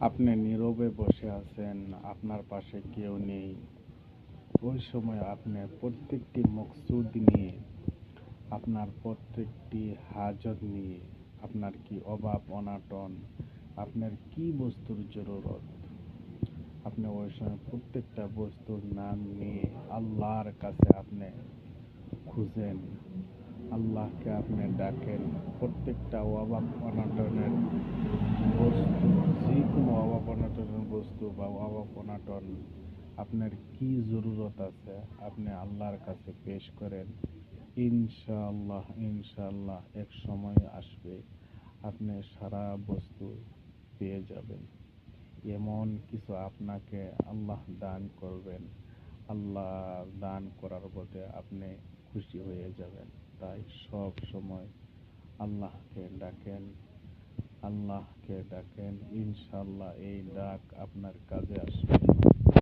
আপনি নীরবে বসে আছেন, আপনার পাশে কেউ নেই। ওই সময় আপনি প্রত্যেকটি মকসুদ নিয়ে, আপনার প্রত্যেকটি হাজত নিয়ে, আপনার কি অভাব অনাটন, আপনার কি বস্তুর জরুরত, আপনি ওই সময় প্রত্যেকটা বস্তুর নাম নিয়ে আল্লাহর কাছে আপনি খুঁজেন, আল্লাহকে আপনি ডাকেন। প্রত্যেকটা অভাব অনাটনের বস্তু, যে কোনো অভাব অনাটনের বস্তু বা অভাব অনাটন, আপনার কি জরুরত আছে, আপনি আল্লাহর কাছে পেশ করেন। ইনশাআল্লাহ ইনশাআল্লাহ এক সময় আসবে, আপনি সারা বস্তু পেয়ে যাবেন। এমন কিছু আপনাকে আল্লাহ দান করবেন, আল্লাহ দান করার বদলে আপনি খুশি হয়ে যাবেন। তাই সব সময় আল্লাহকে ডাকেন, আল্লাহকে ডাকেন। ইনশাআল্লাহ এই ডাক আপনার কাছে